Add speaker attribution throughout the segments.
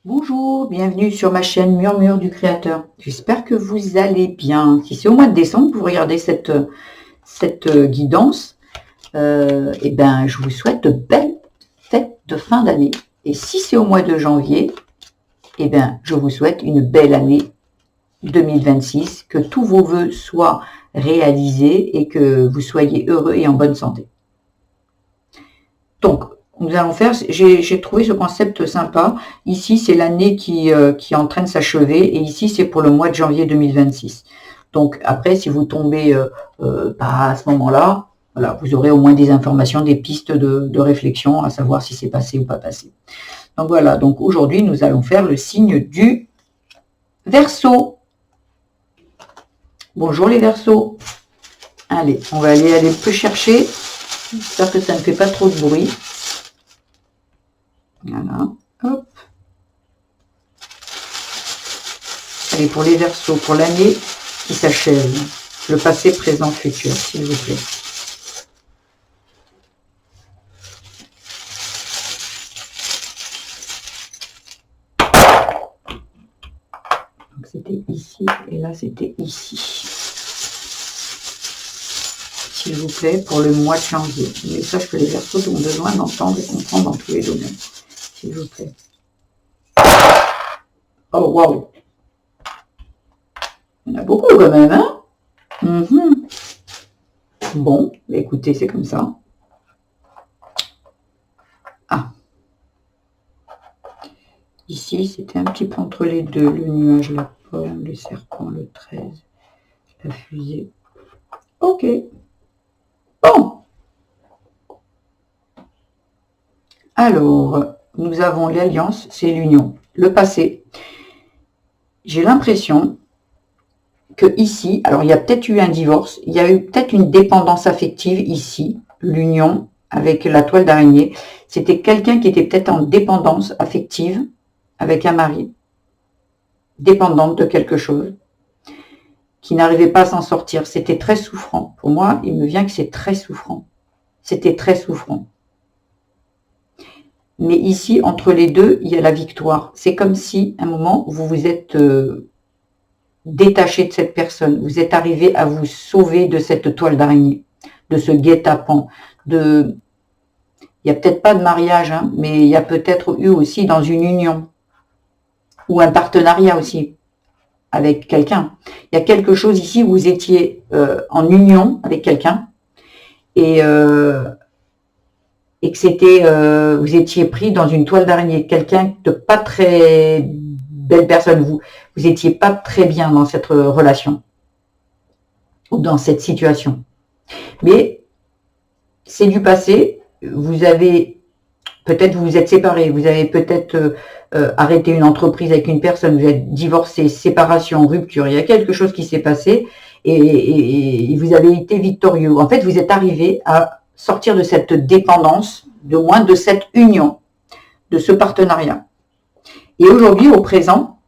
Speaker 1: Bonjour, bienvenue sur ma chaîne Murmure du Créateur. J'espère que vous allez bien. Si c'est au mois de décembre que vous regardez cette guidance, je vous souhaite de belles fêtes de fin d'année. Et si c'est au mois de janvier, je vous souhaite une belle année 2026, que tous vos vœux soient réalisés et que vous soyez heureux et en bonne santé. Donc, nous allons faire, j'ai trouvé ce concept sympa. Ici, c'est l'année qui est en train de s'achever et ici, c'est pour le mois de janvier 2026. Donc, après, si vous tombez pas à ce moment-là, voilà, vous aurez au moins des informations, des pistes de réflexion, à savoir si c'est passé ou pas passé. Donc, voilà. Donc, aujourd'hui, nous allons faire le signe du Verseau. Bonjour les Verseaux. Allez, on va aller un peu chercher. J'espère que ça ne fait pas trop de bruit. Voilà, hop. Allez, pour les Verseaux, pour l'année qui s'achève, le passé, présent, futur, s'il vous plaît. Donc c'était ici et là c'était ici. S'il vous plaît, pour le mois de janvier. Le message que les Verseaux ont besoin d'entendre et comprendre dans tous les domaines. S'il vous plaît. Oh, waouh! Il y en a beaucoup quand même, hein? Bon, écoutez, c'est comme ça. Ah. Ici, c'était un petit peu entre les deux. Le nuage, la pomme, le serpent, le 13, la fusée. Ok. Bon. Alors, nous avons l'alliance, c'est l'union. Le passé. J'ai l'impression que ici, alors il y a peut-être eu un divorce, il y a eu peut-être une dépendance affective ici, l'union avec la toile d'araignée. C'était quelqu'un qui était peut-être en dépendance affective avec un mari, dépendante de quelque chose, qui n'arrivait pas à s'en sortir. C'était très souffrant. Pour moi, il me vient que c'est très souffrant. C'était très souffrant. Mais ici, entre les deux, il y a la victoire. C'est comme si, à un moment, vous vous êtes détaché de cette personne. Vous êtes arrivé à vous sauver de cette toile d'araignée, de ce guet-apens. Il n'y a peut-être pas de mariage, hein, mais il y a peut-être eu aussi dans une union ou un partenariat aussi avec quelqu'un. Il y a quelque chose ici où vous étiez en union avec quelqu'un et que c'était, vous étiez pris dans une toile d'araignée, quelqu'un de pas très belle personne, vous étiez pas très bien dans cette relation ou dans cette situation. Mais c'est du passé, vous avez, peut-être vous vous êtes séparés, vous avez peut-être arrêté une entreprise avec une personne, vous êtes divorcé, séparation, rupture, il y a quelque chose qui s'est passé et vous avez été victorieux. En fait, vous êtes arrivé à sortir de cette dépendance, de moins de cette union, de ce partenariat. Et aujourd'hui, au présent,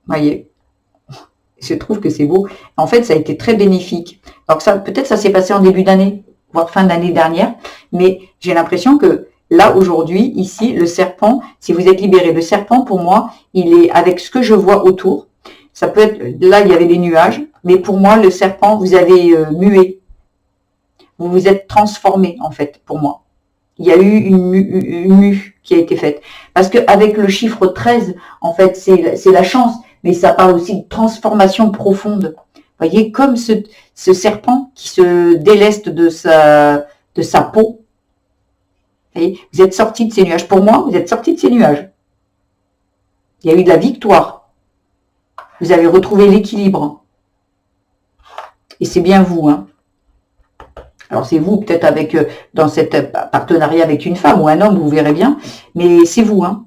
Speaker 1: voyez, je trouve que c'est beau. En fait, ça a été très bénéfique. Alors ça, peut-être ça s'est passé en début d'année, voire fin d'année dernière, mais j'ai l'impression que là, aujourd'hui, ici, le serpent, si vous êtes libéré, le serpent, pour moi, il est avec ce que je vois autour. Ça peut être, là, il y avait des nuages, mais pour moi, le serpent, vous avez mué. Vous vous êtes transformé, en fait, pour moi. Il y a eu une mue qui a été faite. Parce qu'avec le chiffre 13, en fait, c'est la chance, mais ça parle aussi de transformation profonde. Vous voyez, comme ce serpent qui se déleste de sa peau. Vous voyez, vous êtes sorti de ces nuages. Pour moi, vous êtes sorti de ces nuages. Il y a eu de la victoire. Vous avez retrouvé l'équilibre. Et c'est bien vous, hein. Alors c'est vous peut-être avec dans cet partenariat avec une femme ou un homme, vous verrez bien, mais c'est vous, hein.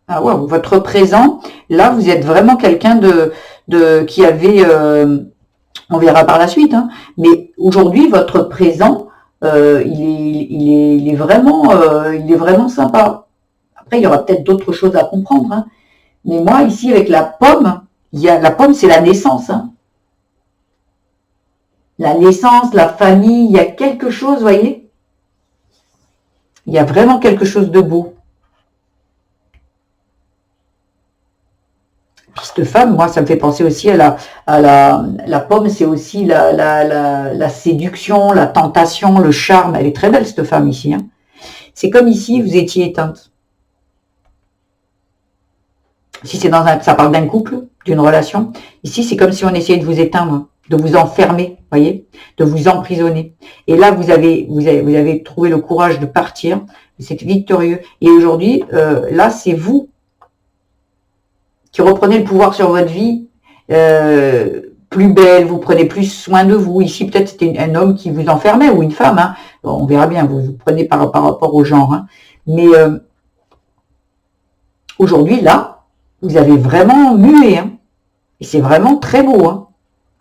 Speaker 1: Ah ouais, votre présent, là vous êtes vraiment quelqu'un qui avait, on verra par la suite, hein, mais aujourd'hui votre présent, il est vraiment sympa. Après il y aura peut-être d'autres choses à comprendre, hein, mais moi ici avec la pomme, la pomme c'est la naissance, hein. La naissance, la famille, il y a quelque chose, vous voyez? Il y a vraiment quelque chose de beau. cette femme, moi, ça me fait penser aussi la pomme, c'est aussi la séduction, la tentation, le charme. Elle est très belle, cette femme ici. Hein. C'est comme ici, vous étiez éteinte. Si c'est ça parle d'un couple, d'une relation. Ici, c'est comme si on essayait de vous éteindre, de vous enfermer, voyez, de vous emprisonner. Et là, vous avez trouvé le courage de partir. C'est victorieux. Et aujourd'hui, là, c'est vous qui reprenez le pouvoir sur votre vie, plus belle, vous prenez plus soin de vous. Ici, peut-être c'était un homme qui vous enfermait ou une femme. Hein. On verra bien, vous prenez par rapport au genre. Hein. Mais aujourd'hui, là, vous avez vraiment mué. Hein. Et c'est vraiment très beau. Hein.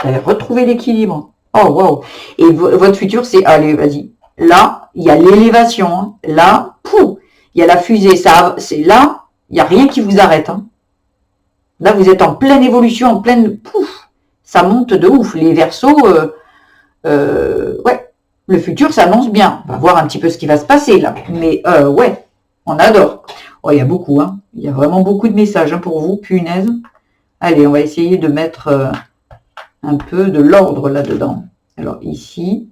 Speaker 1: Vous avez retrouvé l'équilibre. Oh, waouh. Et votre futur, c'est, allez, vas-y. Là, il y a l'élévation. Hein. Là, pouf, il y a la fusée. C'est là, il n'y a rien qui vous arrête. Hein. Là, vous êtes en pleine évolution, en pleine... Pouf, ça monte de ouf. Les Verseaux, ouais, le futur s'annonce bien. On va voir un petit peu ce qui va se passer là. Mais ouais, on adore. Oh, il y a beaucoup, hein. Il y a vraiment beaucoup de messages hein, pour vous, punaise. Allez, on va essayer de mettre un peu de l'ordre là-dedans. Alors ici,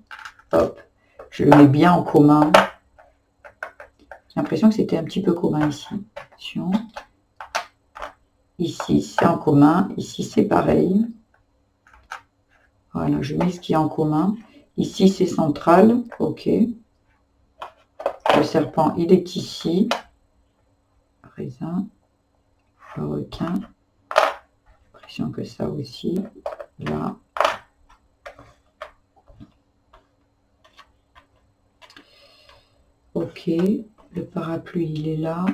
Speaker 1: hop, je le mets bien en commun. J'ai l'impression que c'était un petit peu commun ici. Attention. Ici, c'est en commun. Ici, c'est pareil. Voilà, je mets ce qui est en commun. Ici, c'est central. OK. Le serpent, il est ici. Raisin. Le requin. L'impression que ça aussi. Là. OK. Le parapluie, il est là.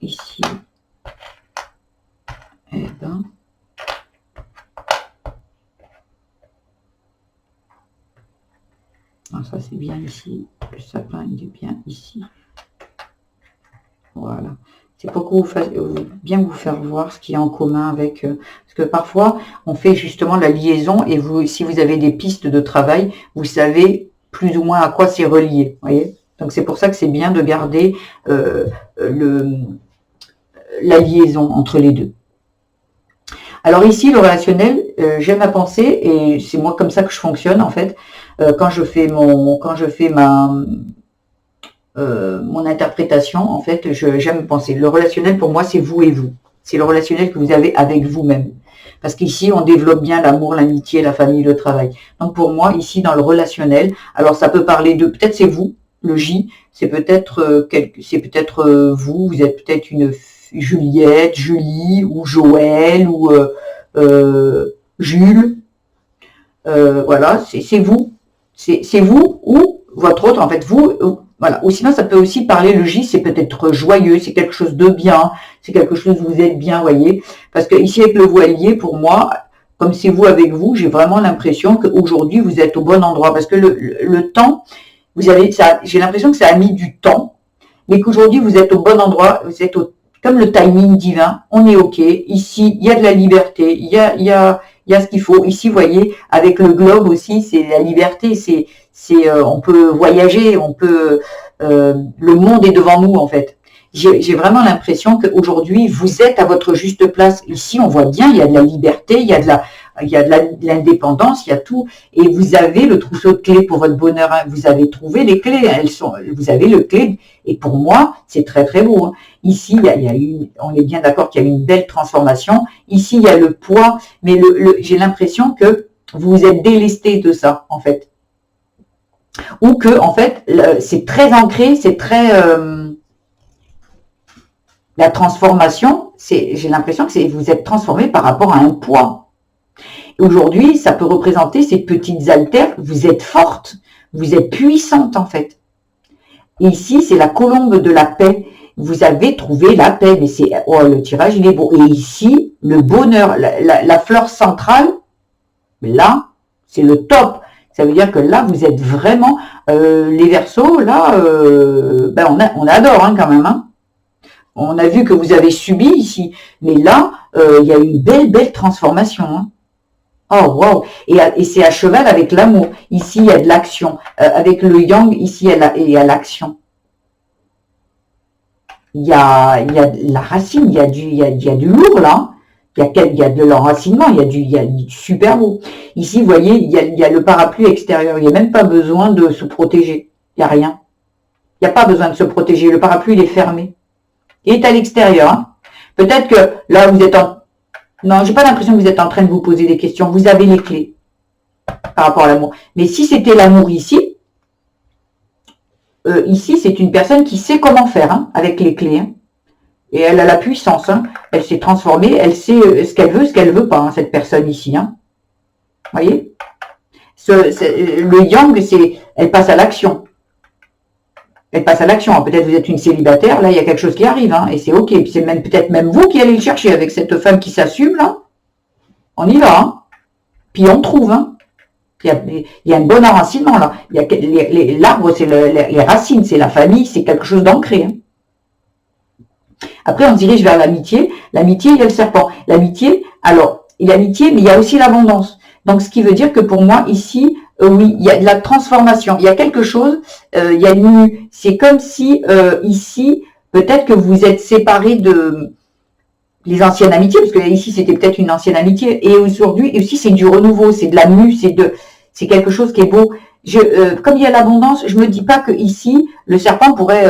Speaker 1: Ici. Eh ben. Ah, ça c'est bien ici. Le sapin, il est bien ici. Voilà. C'est pour que bien vous faire voir ce qui est en commun avec... parce que parfois, on fait justement la liaison et vous, si vous avez des pistes de travail, vous savez plus ou moins à quoi c'est relié. Voyez. Donc c'est pour ça que c'est bien de garder la liaison entre les deux. Alors ici, le relationnel, j'aime à penser, et c'est moi comme ça que je fonctionne en fait, quand je fais mon interprétation, en fait, j'aime penser. Le relationnel, pour moi, c'est vous et vous. C'est le relationnel que vous avez avec vous-même. Parce qu'ici, on développe bien l'amour, l'amitié, la famille, le travail. Donc pour moi, ici, dans le relationnel, alors ça peut parler de, peut-être c'est vous, le J, c'est peut-être vous êtes peut-être une Juliette, Julie, ou Joël, ou Jules. Voilà, c'est vous. C'est vous ou votre autre, en fait, vous, voilà. Ou sinon, ça peut aussi parler, le J, c'est peut-être joyeux, c'est quelque chose de bien, c'est quelque chose où vous êtes bien, voyez. Parce que ici, avec le voilier, pour moi, comme c'est vous avec vous, j'ai vraiment l'impression qu'aujourd'hui, vous êtes au bon endroit. Parce que le temps, j'ai l'impression que ça a mis du temps, mais qu'aujourd'hui, vous êtes au bon endroit, vous êtes comme le timing divin, on est OK. Ici, il y a de la liberté, il y a ce qu'il faut. Ici, vous voyez, avec le globe aussi, c'est la liberté, on peut voyager, on peut, le monde est devant nous, en fait. J'ai vraiment l'impression qu'aujourd'hui, vous êtes à votre juste place. Ici, on voit bien, il y a de la liberté, il y a de l'indépendance, il y a tout. Et vous avez le trousseau de clés pour votre bonheur. Hein. Vous avez trouvé les clés. Vous avez le clé. Et pour moi, c'est très, très beau. Hein. Ici, on est bien d'accord qu'il y a une belle transformation. Ici, il y a le poids. Mais j'ai l'impression que vous vous êtes délesté de ça, en fait. Ou que, en fait, c'est très ancré, c'est très... la transformation, j'ai l'impression que vous êtes transformé par rapport à un poids. Aujourd'hui, ça peut représenter ces petites haltères. Vous êtes forte, vous êtes puissante en fait. Et ici, c'est la colombe de la paix. Vous avez trouvé la paix, mais le tirage, il est beau. Et ici, le bonheur, la fleur centrale, là, c'est le top. Ça veut dire que là, vous êtes vraiment, les Verseaux, là, on adore hein, quand même. Hein. On a vu que vous avez subi ici, mais là, il y a une belle transformation. Hein. Oh, wow. Et c'est à cheval avec l'amour. Ici, il y a de l'action. Avec le yang, ici, il y a l'action. Il y a la racine, il y a du lourd, là. Il y a de l'enracinement, il y a du super beau. Ici, vous voyez, il y a le parapluie extérieur. Il n'y a même pas besoin de se protéger. Il n'y a rien. Il n'y a pas besoin de se protéger. Le parapluie, il est fermé. Il est à l'extérieur. Hein. Peut-être que là, vous êtes en... Non, j'ai pas l'impression que vous êtes en train de vous poser des questions. Vous avez les clés par rapport à l'amour. Mais si c'était l'amour ici, ici, c'est une personne qui sait comment faire hein, avec les clés. Hein. Et elle a la puissance. Hein. Elle s'est transformée. Elle sait ce qu'elle veut pas, hein, cette personne ici. Hein. Vous voyez le yang, elle passe à l'action. Elle passe à l'action. Peut-être vous êtes une célibataire, là, il y a quelque chose qui arrive, hein, et c'est ok. C'est même peut-être même vous qui allez le chercher avec cette femme qui s'assume, là. On y va, hein. Puis on trouve, hein. Il y a un bon enracinement, là. L'arbre, c'est les racines, c'est la famille, c'est quelque chose d'ancré. Hein. Après, on se dirige vers l'amitié. L'amitié, il y a le serpent. L'amitié, alors, il y a l'amitié, mais il y a aussi l'abondance. Donc, ce qui veut dire que pour moi, ici, oui, il y a de la transformation. Il y a quelque chose, c'est comme si, ici, peut-être que vous êtes séparés de les anciennes amitiés, parce que ici, c'était peut-être une ancienne amitié, et aujourd'hui, aussi, c'est du renouveau, c'est de la mue, c'est quelque chose qui est beau. Comme il y a l'abondance, je me dis pas que ici, le serpent pourrait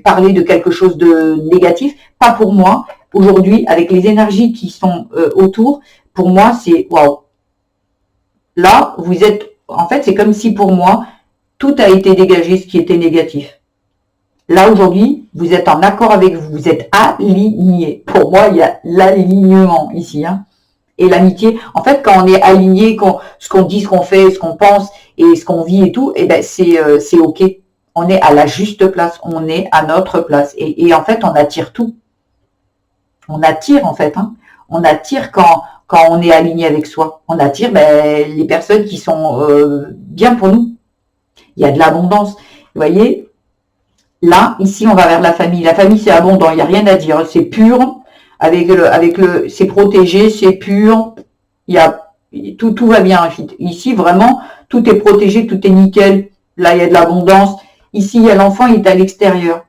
Speaker 1: parler de quelque chose de négatif, pas pour moi. Aujourd'hui, avec les énergies qui sont autour, pour moi, c'est waouh. Là, vous êtes, en fait, c'est comme si pour moi, tout a été dégagé, ce qui était négatif. Là, aujourd'hui, vous êtes en accord avec vous, vous êtes aligné. Pour moi, il y a l'alignement ici. Hein. Et l'amitié, en fait, quand on est aligné, ce qu'on dit, ce qu'on fait, ce qu'on pense et ce qu'on vit et tout, eh ben, c'est ok. On est à la juste place, on est à notre place. Et en fait, on attire tout. On attire, en fait. Hein. On attire quand on est aligné avec soi. On attire les personnes qui sont bien pour nous. Il y a de l'abondance. Vous voyez, là, ici, on va vers la famille. La famille, c'est abondant, il n'y a rien à dire. C'est pur, c'est protégé, c'est pur. Tout va bien. Ici, vraiment, tout est protégé, tout est nickel. Là, il y a de l'abondance. Ici, il y a l'enfant, il est à l'extérieur.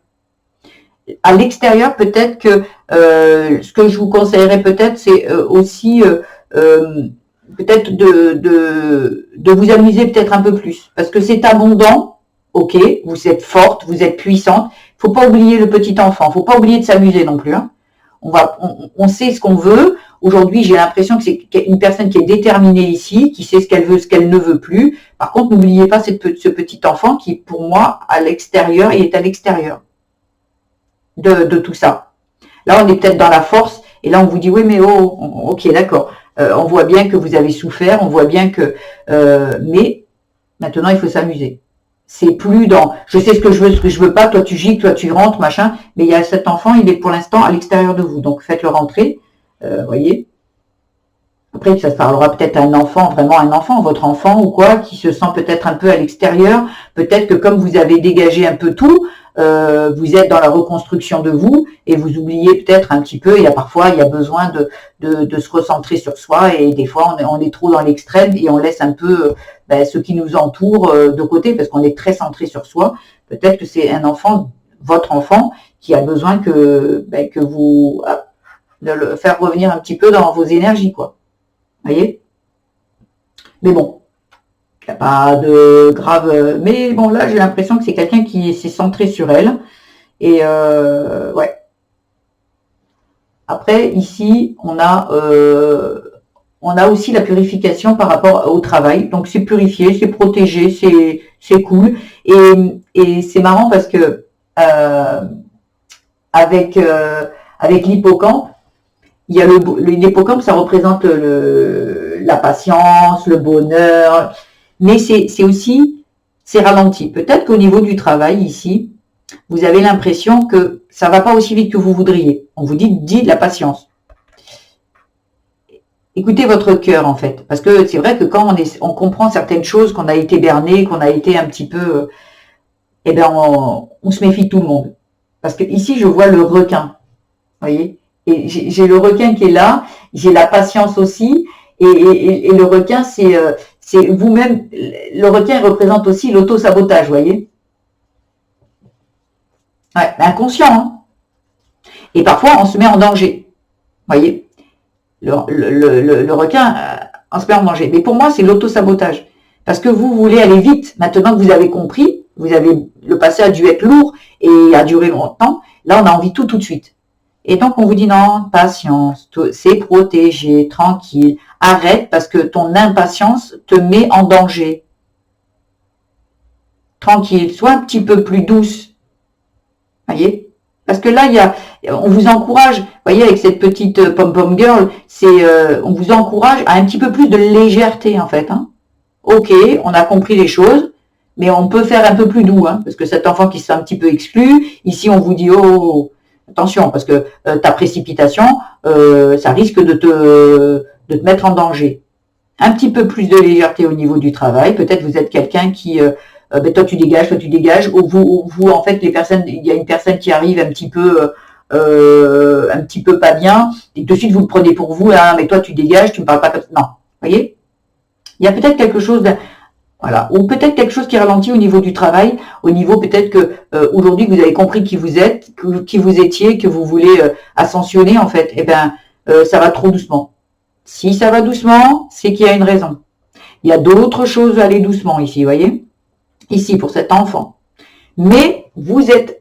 Speaker 1: À l'extérieur, peut-être que ce que je vous conseillerais peut-être, c'est aussi peut-être de vous amuser peut-être un peu plus. Parce que c'est abondant, ok, vous êtes forte, vous êtes puissante. Il ne faut pas oublier le petit enfant, il ne faut pas oublier de s'amuser non plus. Hein. On sait ce qu'on veut. Aujourd'hui, j'ai l'impression que c'est une personne qui est déterminée ici, qui sait ce qu'elle veut, ce qu'elle ne veut plus. Par contre, n'oubliez pas ce petit enfant qui, pour moi, à l'extérieur, il est à l'extérieur de tout ça. Là, on est peut-être dans la force, et là, on vous dit, oui, mais oh, ok, d'accord. On voit bien que vous avez souffert, on voit bien que... mais maintenant, il faut s'amuser. C'est plus dans, je sais ce que je veux pas, toi tu gicles, toi tu rentres, machin, mais il y a cet enfant, il est pour l'instant à l'extérieur de vous, donc faites-le rentrer, voyez. Après, ça parlera peut-être à un enfant, vraiment un enfant, votre enfant ou quoi, qui se sent peut-être un peu à l'extérieur. Peut-être que comme vous avez dégagé un peu tout, vous êtes dans la reconstruction de vous et vous oubliez peut-être un petit peu. Parfois, il y a besoin de se recentrer sur soi et des fois, on est trop dans l'extrême et on laisse un peu ce qui nous entoure de côté parce qu'on est très centré sur soi. Peut-être que c'est un enfant, votre enfant, qui a besoin que vous de le faire revenir un petit peu dans vos énergies, quoi. Voyez, mais bon, il n'y a pas de grave. Mais bon, là, j'ai l'impression que c'est quelqu'un qui s'est centré sur elle. Et ouais. Après, ici, on a aussi la purification par rapport au travail. Donc, c'est purifié, c'est protégé, c'est cool. Et c'est marrant parce que avec l'hippocampe, il y a l'hippocampe, ça représente la patience, le bonheur, mais c'est aussi, c'est ralenti. Peut-être qu'au niveau du travail, ici, vous avez l'impression que ça va pas aussi vite que vous voudriez. On vous dit de la patience. Écoutez votre cœur, en fait. Parce que c'est vrai que quand on comprend certaines choses, qu'on a été berné, qu'on a été un petit peu... eh bien, on se méfie de tout le monde. Parce que ici, je vois le requin. Vous voyez ? Et j'ai le requin qui est là, j'ai la patience aussi, et le requin, c'est vous-même, le requin représente aussi l'auto-sabotage, vous voyez. Ouais, inconscient, hein. Et parfois, on se met en danger. voyez, le requin en se met en danger. Mais pour moi, c'est l'auto-sabotage. Parce que vous voulez aller vite. Maintenant que vous avez compris, le passé a dû être lourd et a duré longtemps. Là, on a envie tout de suite. Et donc, on vous dit non, patience, c'est protégé, tranquille. Arrête parce que ton impatience te met en danger. Tranquille, sois un petit peu plus douce. Voyez? Parce que là, on vous encourage, voyez, avec cette petite pom-pom girl, on vous encourage à un petit peu plus de légèreté, en fait. Hein. Ok, on a compris les choses, mais on peut faire un peu plus doux, hein, parce que cet enfant qui se sent un petit peu exclu, ici on vous dit, oh, attention, parce que ta précipitation, ça risque de te mettre en danger. Un petit peu plus de légèreté au niveau du travail, peut-être vous êtes quelqu'un qui... ben toi tu dégages, ou vous en fait les personnes, il y a une personne qui arrive un petit peu pas bien, et de suite vous le prenez pour vous, hein, mais toi tu dégages, tu me parles pas comme ça. Non, voyez, il y a peut-être quelque chose voilà, ou peut-être quelque chose qui ralentit au niveau du travail, au niveau peut-être que aujourd'hui vous avez compris qui vous êtes, qui vous étiez, que vous voulez ascensionner en fait, et ben ça va trop doucement. Si ça va doucement, c'est qu'il y a une raison. Il y a d'autres choses à aller doucement ici, voyez. Ici pour cet enfant. Mais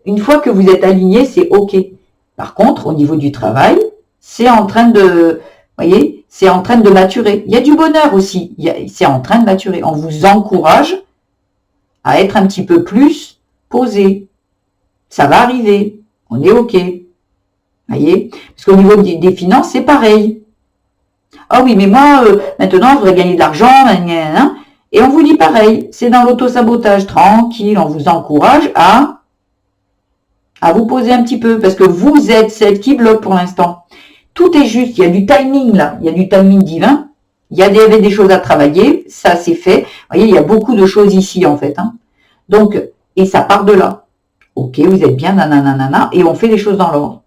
Speaker 1: une fois que vous êtes aligné, c'est ok. Par contre, au niveau du travail, c'est en train de, voyez, c'est en train de maturer. Il y a du bonheur aussi. C'est en train de maturer. On vous encourage à être un petit peu plus posé. Ça va arriver. On est ok. Voyez, parce qu'au niveau des finances, c'est pareil. Ah oui, mais moi, maintenant, je voudrais gagner de l'argent, et on vous dit pareil, c'est dans l'auto-sabotage, tranquille, on vous encourage à vous poser un petit peu, parce que vous êtes celle qui bloque pour l'instant. Tout est juste, il y a du timing là, il y a du timing divin, il y avait des choses à travailler, ça c'est fait. Vous voyez, il y a beaucoup de choses ici en fait. Hein. Donc, et ça part de là. Ok, vous êtes bien, nanana, et on fait les choses dans l'ordre.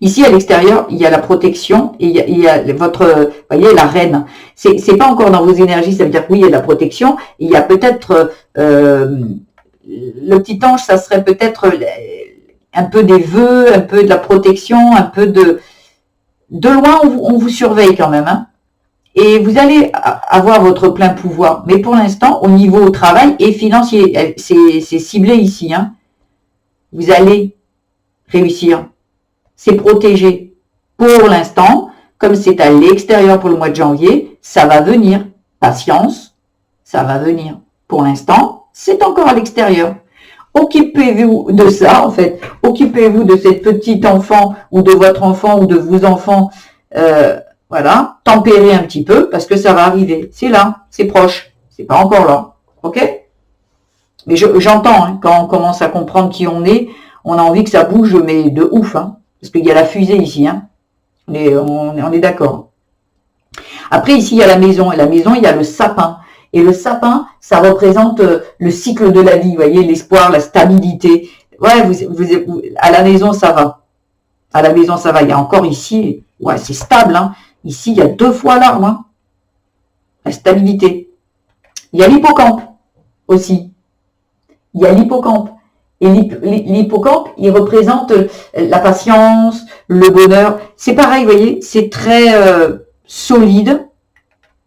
Speaker 1: Ici, à l'extérieur, il y a la protection et il y a votre, voyez, la reine. C'est pas encore dans vos énergies, ça veut dire que oui, il y a de la protection. Il y a peut-être le petit ange, ça serait peut-être un peu des vœux, un peu de la protection, un peu de loin, on vous surveille quand même. Hein. Et vous allez avoir votre plein pouvoir. Mais pour l'instant, au niveau travail et financier, c'est ciblé ici. Hein. Vous allez réussir. C'est protégé. Pour l'instant, comme c'est à l'extérieur pour le mois de janvier, ça va venir. Patience, ça va venir. Pour l'instant, c'est encore à l'extérieur. Occupez-vous de ça, en fait. Occupez-vous de cette petite enfant ou de votre enfant ou de vos enfants. Voilà. Tempérez un petit peu parce que ça va arriver. C'est là, c'est proche. C'est pas encore là. Ok? Mais j'entends, hein, quand on commence à comprendre qui on est, on a envie que ça bouge, mais de ouf, hein. Parce qu'il y a la fusée ici, hein. On est d'accord. Après, ici, il y a la maison. Et la maison, il y a le sapin. Et le sapin, ça représente le cycle de la vie. Vous voyez, l'espoir, la stabilité. Ouais, à la maison, ça va. À la maison, ça va. Il y a encore ici, ouais, c'est stable. Hein. Ici, il y a 2 fois l'arbre. Hein. La stabilité. Il y a l'hippocampe aussi. Il y a l'hippocampe. Et l'hippocampe, il représente la patience, le bonheur. C'est pareil, vous voyez, c'est très solide,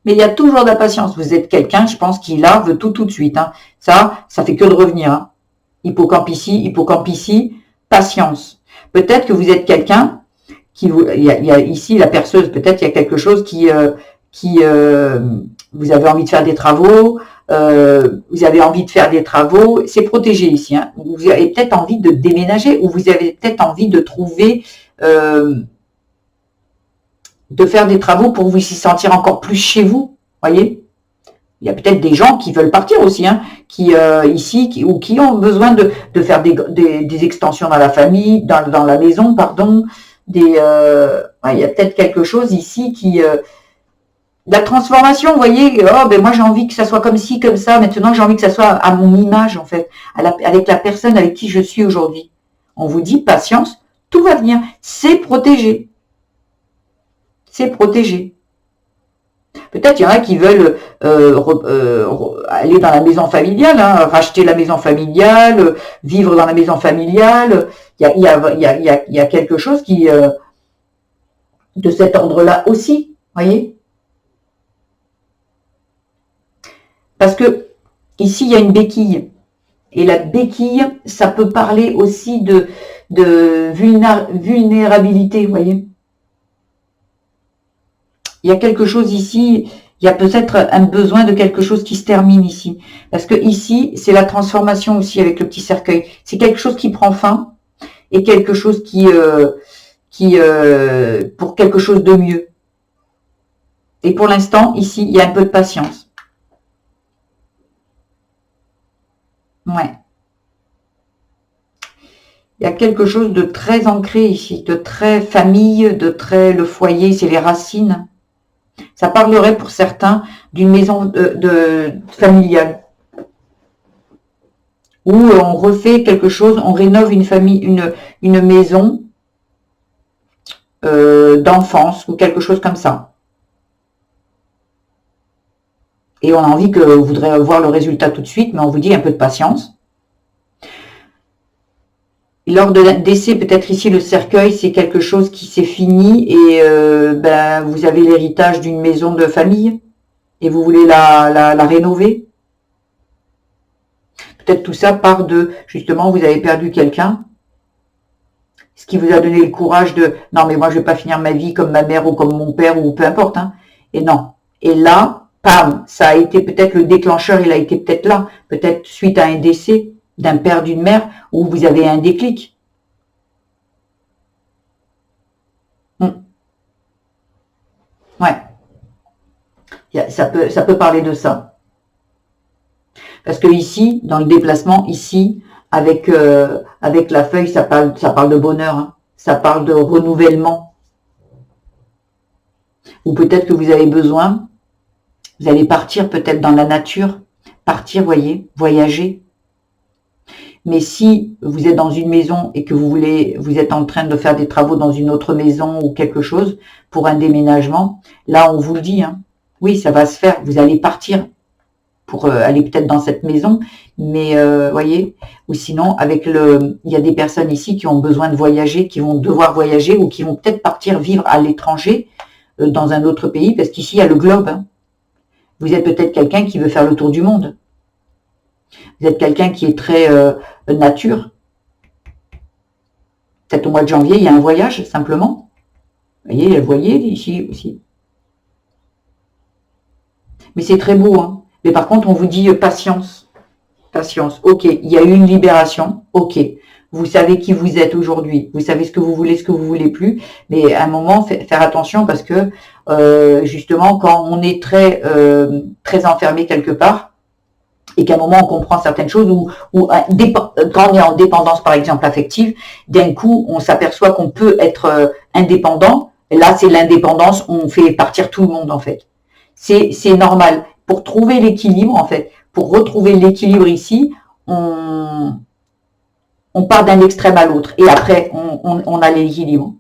Speaker 1: mais il y a toujours de la patience. Vous êtes quelqu'un, je pense, qui là veut tout de suite. Hein. Ça fait que de revenir. Hein. Hippocampe ici, patience. Peut-être que vous êtes quelqu'un il y a ici la perceuse, peut-être il y a quelque chose qui vous avez envie de faire des travaux, vous avez envie de faire des travaux, c'est protégé ici. Hein. Vous avez peut-être envie de déménager ou vous avez peut-être envie de trouver, de faire des travaux pour vous y sentir encore plus chez vous. Voyez, il y a peut-être des gens qui veulent partir aussi, hein, qui ont besoin de faire des extensions dans la famille, dans la maison, pardon. Il y a peut-être quelque chose ici qui la transformation, vous voyez, oh, ben moi j'ai envie que ça soit comme ci, comme ça, maintenant j'ai envie que ça soit à mon image en fait, avec la personne avec qui je suis aujourd'hui. On vous dit patience, tout va venir, c'est protégé. C'est protégé. Peut-être il y en a qui veulent aller dans la maison familiale, hein, racheter la maison familiale, vivre dans la maison familiale. Il y a quelque chose qui... de cet ordre-là aussi, voyez. Parce que ici, il y a une béquille. Et la béquille, ça peut parler aussi de vulnérabilité, vous voyez. Il y a quelque chose ici, il y a peut-être un besoin de quelque chose qui se termine ici. Parce que ici, c'est la transformation aussi avec le petit cercueil. C'est quelque chose qui prend fin et quelque chose pour quelque chose de mieux. Et pour l'instant, ici, il y a un peu de patience. Ouais. Il y a quelque chose de très ancré ici, de très famille, de très le foyer, c'est les racines. Ça parlerait pour certains d'une maison familiale où on refait quelque chose, on rénove une famille, une maison d'enfance ou quelque chose comme ça. Et on a envie que vous voudrez voir le résultat tout de suite, mais on vous dit un peu de patience. Lors de décès, peut-être ici le cercueil, c'est quelque chose qui s'est fini et vous avez l'héritage d'une maison de famille et vous voulez la rénover. Peut-être tout ça part de, justement, vous avez perdu quelqu'un, ce qui vous a donné le courage de, non mais moi je vais pas finir ma vie comme ma mère ou comme mon père ou peu importe, hein. Et non. Et là, pam, ça a été peut-être le déclencheur, il a été peut-être là, peut-être suite à un décès d'un père, d'une mère, où vous avez un déclic. Ouais. Ça peut parler de ça. Parce que ici, dans le déplacement, ici, avec la feuille, ça parle de bonheur, hein. Ça parle de renouvellement. Ou peut-être que vous avez besoin, vous allez partir peut-être dans la nature, partir, voyez, voyager. Mais si vous êtes dans une maison et que vous êtes en train de faire des travaux dans une autre maison ou quelque chose pour un déménagement, là on vous le dit, hein, oui ça va se faire, vous allez partir pour aller peut-être dans cette maison, mais voyez, ou sinon il y a des personnes ici qui ont besoin de voyager, qui vont devoir voyager ou qui vont peut-être partir vivre à l'étranger dans un autre pays, parce qu'ici il y a le globe, hein. Vous êtes peut-être quelqu'un qui veut faire le tour du monde. Vous êtes quelqu'un qui est très nature. Peut-être au mois de janvier, il y a un voyage, simplement. Vous voyez, ici aussi. Mais c'est très beau, hein. Mais par contre, on vous dit patience. Patience. Ok, il y a eu une libération. Ok. Vous savez qui vous êtes aujourd'hui. Vous savez ce que vous voulez plus. Mais à un moment, faire attention parce que, justement, quand on est très enfermé quelque part, et qu'à un moment on comprend certaines choses, ou quand on est en dépendance par exemple affective, d'un coup on s'aperçoit qu'on peut être indépendant, et là c'est l'indépendance, on fait partir tout le monde en fait. C'est normal. Pour trouver l'équilibre en fait, pour retrouver l'équilibre ici, on part d'un extrême à l'autre, et après on a l'équilibre.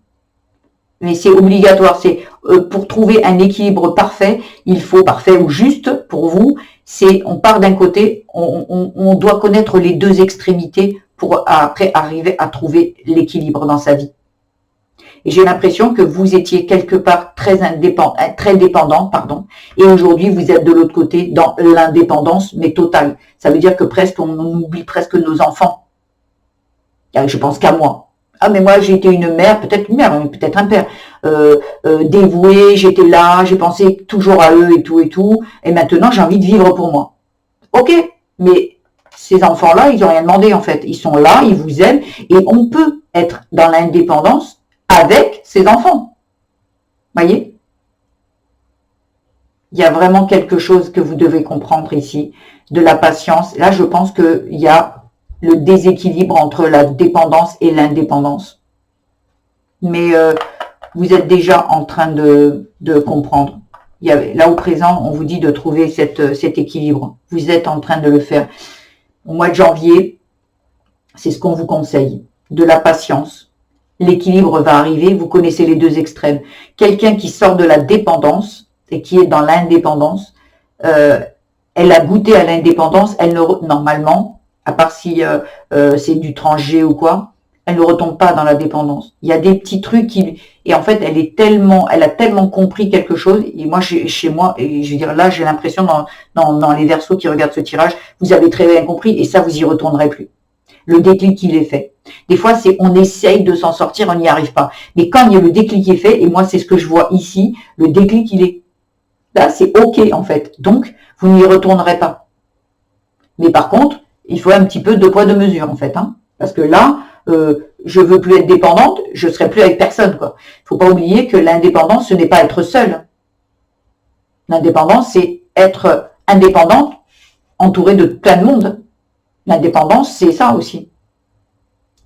Speaker 1: Mais c'est obligatoire, c'est pour trouver un équilibre parfait, il faut parfait ou juste pour vous, c'est on part d'un côté, on doit connaître les deux extrémités pour après arriver à trouver l'équilibre dans sa vie. Et j'ai l'impression que vous étiez quelque part très dépendant, et aujourd'hui vous êtes de l'autre côté dans l'indépendance, mais totale. Ça veut dire que presque on oublie presque nos enfants. Je pense qu'à moi. Ah mais moi j'ai été une mère, peut-être une mère, peut-être un père, dévouée, j'étais là, j'ai pensé toujours à eux et tout, et maintenant j'ai envie de vivre pour moi. Ok, mais ces enfants-là, ils n'ont rien demandé en fait, ils sont là, ils vous aiment, et on peut être dans l'indépendance avec ses enfants. Voyez ? Il y a vraiment quelque chose que vous devez comprendre ici, de la patience. Là je pense qu'il y a le déséquilibre entre la dépendance et l'indépendance. Mais vous êtes déjà en train de comprendre. Là au présent, on vous dit de trouver cet équilibre. Vous êtes en train de le faire. Au mois de janvier, c'est ce qu'on vous conseille. De la patience. L'équilibre va arriver. Vous connaissez les deux extrêmes. Quelqu'un qui sort de la dépendance et qui est dans l'indépendance, elle a goûté à l'indépendance, normalement, à part si c'est du transgé ou quoi, elle ne retombe pas dans la dépendance. Il y a des petits trucs qui, et en fait, elle a tellement compris quelque chose. Et moi, chez moi, et je veux dire, là, j'ai l'impression dans les Verseaux qui regardent ce tirage, vous avez très bien compris, et ça, vous y retournerez plus. Le déclic, il est fait. Des fois, on essaye de s'en sortir, on n'y arrive pas. Mais quand il y a le déclic est fait, et moi, c'est ce que je vois ici, le déclic, il est là, c'est OK, en fait. Donc, vous n'y retournerez pas. Mais par contre, il faut un petit peu de poids, de mesure, en fait. Hein, parce que là, je veux plus être dépendante, je serai plus avec personne, quoi. Il faut pas oublier que l'indépendance, ce n'est pas être seul. L'indépendance, c'est être indépendante, entourée de plein de monde. L'indépendance, c'est ça aussi.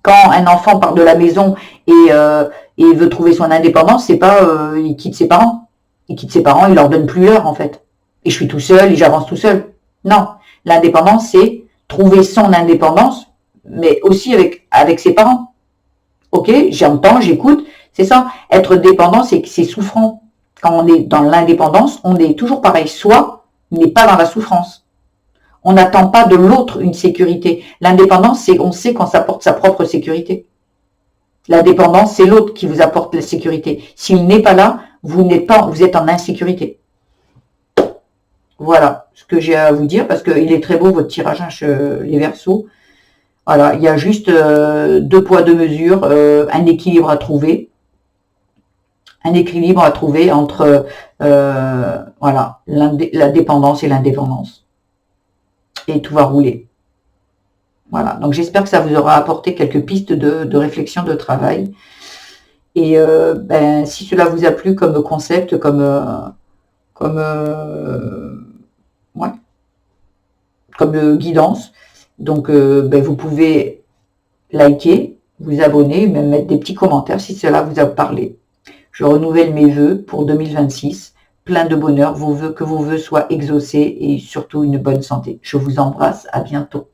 Speaker 1: Quand un enfant part de la maison et veut trouver son indépendance, c'est pas il quitte ses parents. Il quitte ses parents, il leur donne plus l'heure, en fait. Et je suis tout seul et j'avance tout seul. Non, l'indépendance, c'est trouver son indépendance, mais aussi avec ses parents. Ok, j'entends, j'écoute, c'est ça. Être dépendant, c'est souffrant. Quand on est dans l'indépendance, on est toujours pareil, soi, mais pas dans la souffrance. On n'attend pas de l'autre une sécurité. L'indépendance, c'est on sait qu'on s'apporte sa propre sécurité. La dépendance, c'est l'autre qui vous apporte la sécurité. S'il n'est pas là, vous êtes en insécurité. Voilà ce que j'ai à vous dire, parce qu'il est très beau votre tirage, hein, les Verseaux. Voilà, il y a juste 2 poids, 2 mesures, un équilibre à trouver. Un équilibre à trouver entre voilà, la dépendance et l'indépendance. Et tout va rouler. Voilà, donc j'espère que ça vous aura apporté quelques pistes de réflexion, de travail. Et si cela vous a plu comme concept, comme guidance, donc vous pouvez liker, vous abonner, même mettre des petits commentaires si cela vous a parlé. Je renouvelle mes vœux pour 2026, plein de bonheur, que vos vœux soient exaucés et surtout une bonne santé. Je vous embrasse, à bientôt.